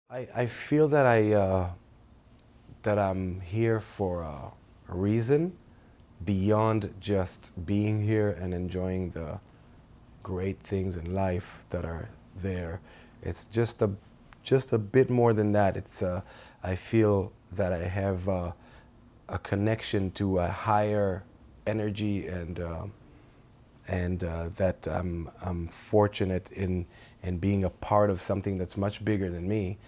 I feel that I'm here for a reason beyond just being here and enjoying the great things in life that are there. It's just a bit more than that. I feel that I have a connection to a higher energy and that I'm fortunate in being a part of something that's much bigger than me,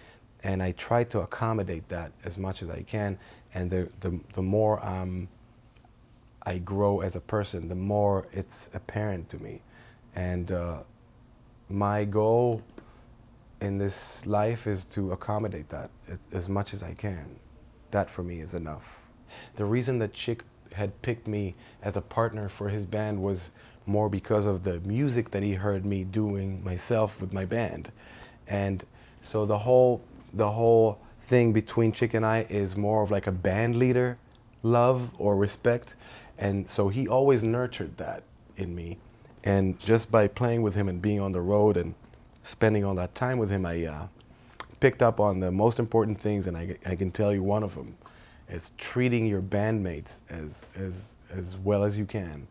and I try to accommodate that as much as I can. And the more I grow as a person, the more it's apparent to me. And my goal in this life is to accommodate that as much as I can. That for me is enough. The reason that Chick had picked me as a partner for his band was more because of the music that he heard me doing myself with my band. And so the whole thing between Chick and I is more of like a band leader love or respect. And so he always nurtured that in me. And just by playing with him and being on the road and spending all that time with him, I picked up on the most important things, and I can tell you one of them. It's treating your bandmates as well as you can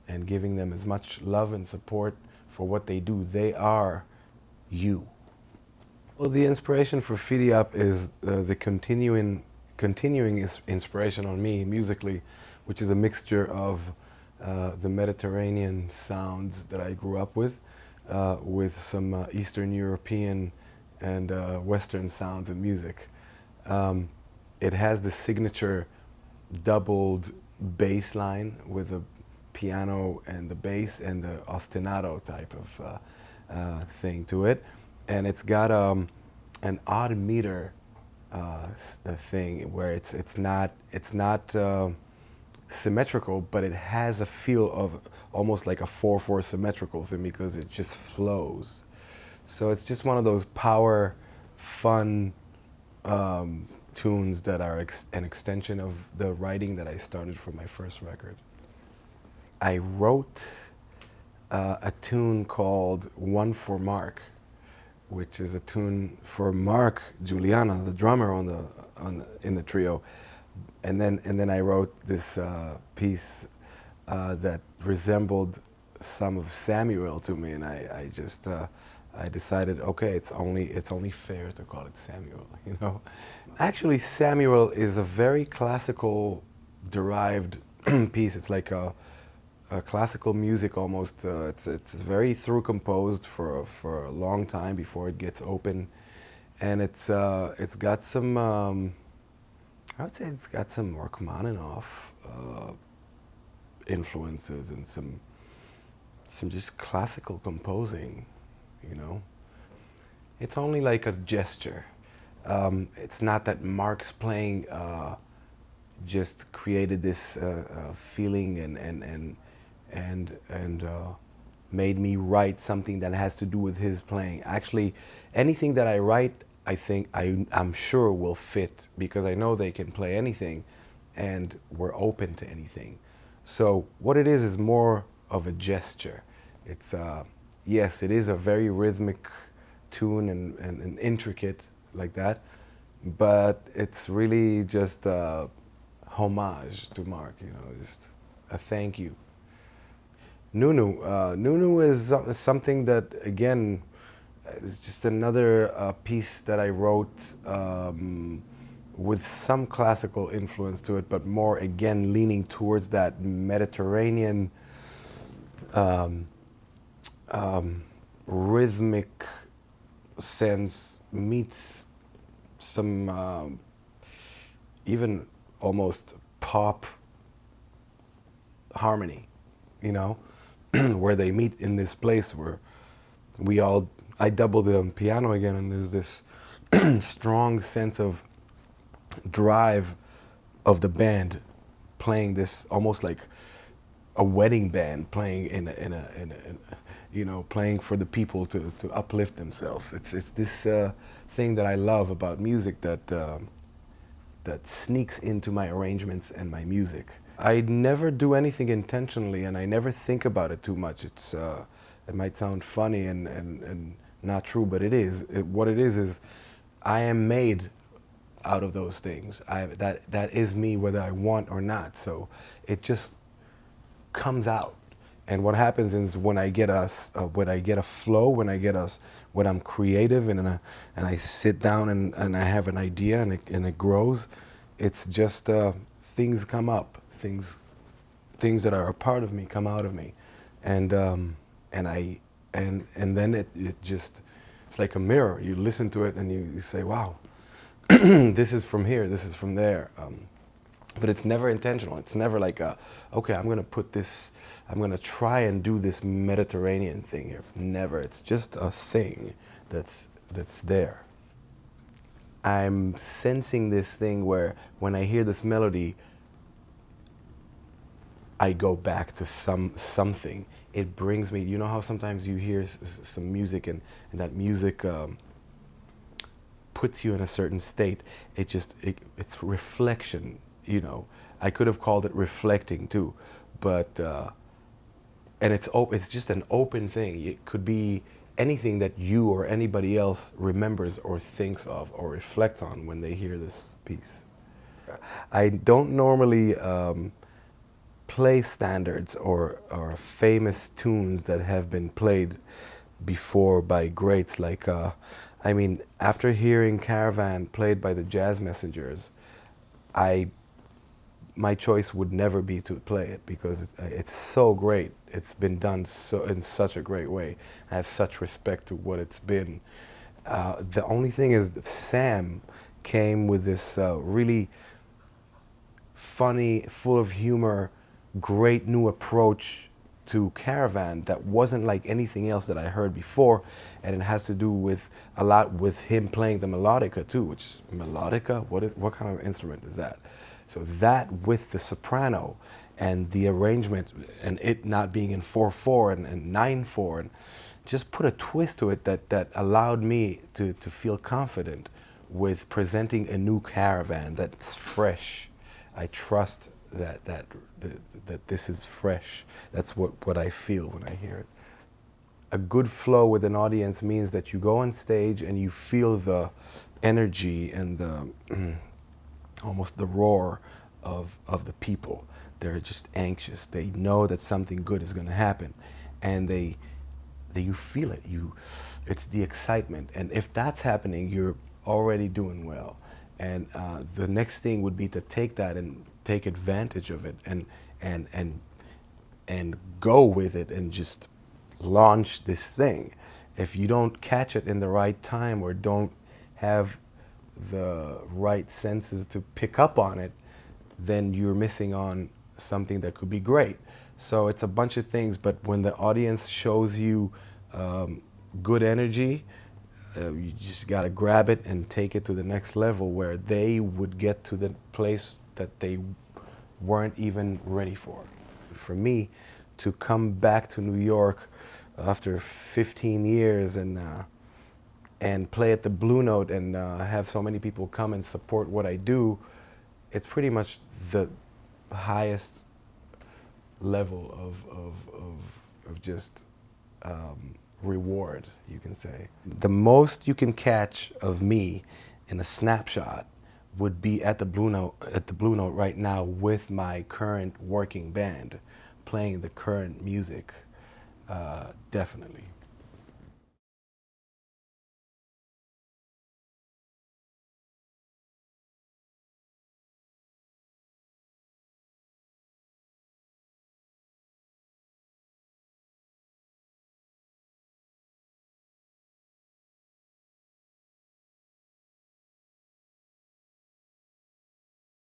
and giving them as much love and support for what they do. They are you. Well, the inspiration for Fidi Up is the continuing inspiration on me musically, which is a mixture of the Mediterranean sounds that I grew up with some Eastern European and Western sounds and music. It has the signature doubled bass line with the piano and the bass and the ostinato type of thing to it. And it's got an odd meter thing where it's not symmetrical, but it has a feel of almost like a 4/4 symmetrical thing because it just flows. So it's just one of those power, fun tunes that are an extension of the writing that I started for my first record. I wrote a tune called One for Mark, which is a tune for Mark Juliana, the drummer in the trio. And then I wrote this piece that resembled some of Samuel to me, and I decided, okay, it's only fair to call it Samuel, you know. Actually, Samuel is a very classical derived piece. It's like a classical music almost. It's very through composed for a long time before it gets open, and it's got some. I would say it's got some Rachmaninoff influences and some just classical composing, you know. It's only like a gesture. It's not that Mark's playing just created this feeling and made me write something that has to do with his playing. Actually, anything that I write, I'm sure will fit because I know they can play anything, and we're open to anything. So what it is more of a gesture. It's yes, it is a very rhythmic tune and intricate like that, but it's really just a homage to Mark, you know, just a thank you. Nunu is something that, again, is just another piece that I wrote with some classical influence to it, but more, again, leaning towards that Mediterranean rhythmic sense meets some even almost pop harmony, you know, where they meet in this place where I double the piano again, and there's this strong sense of drive of the band playing this almost like a wedding band playing in a you know, playing for the people to uplift themselves. It's this thing that I love about music that sneaks into my arrangements and my music. I never do anything intentionally, and I never think about it too much. It might sound funny and not true, but it is. What it is I am made out of those things. That is me whether I want or not. So it just comes out. And what happens is when I get a flow, when I'm creative and I sit down and I have an idea and it grows, it's just things come up, things that are a part of me come out of me, and then it just, it's like a mirror. You listen to it and you say, wow, this is from here, this is from there. But it's never intentional. It's never like, okay, I'm going to try and do this Mediterranean thing here. Never. It's just a thing that's there. I'm sensing this thing where when I hear this melody, I go back to something. It brings me, you know how sometimes you hear some music and that music puts you in a certain state. It's reflection, you know. I could have called it reflecting too, but and it's just an open thing. It could be anything that you or anybody else remembers or thinks of or reflects on when they hear this piece. I don't normally play standards or famous tunes that have been played before by greats like I mean, after hearing Caravan played by the Jazz Messengers, my choice would never be to play it because it's so great. It's been done in such a great way. I have such respect to what it's been. The only thing is that Sam came with this really funny, full of humor, great new approach to Caravan that wasn't like anything else that I heard before, and it has to do with a lot with him playing the melodica too, which is melodica. What kind of instrument is that? So that with the soprano and the arrangement and it not being in 4/4 and 9/4, and just put a twist to it that allowed me to feel confident with presenting a new Caravan that's fresh. I trust that this is fresh. That's what I feel when I hear it. A good flow with an audience means that you go on stage and you feel the energy and the almost the roar of the people. They're just anxious. They know that something good is going to happen, and you feel it. It's the excitement, and if that's happening, you're already doing well. And the next thing would be to take that and take advantage of it and go with it and just launch this thing. If you don't catch it in the right time or don't have the right senses to pick up on it, then you're missing on something that could be great. So it's a bunch of things, but when the audience shows you good energy, you just got to grab it and take it to the next level where they would get to the place that they weren't even ready for. For me to come back to New York after 15 years and play at the Blue Note and have so many people come and support what I do, it's pretty much the highest level of just reward, you can say. The most you can catch of me in a snapshot would be at the Blue Note right now with my current working band, playing the current music, definitely.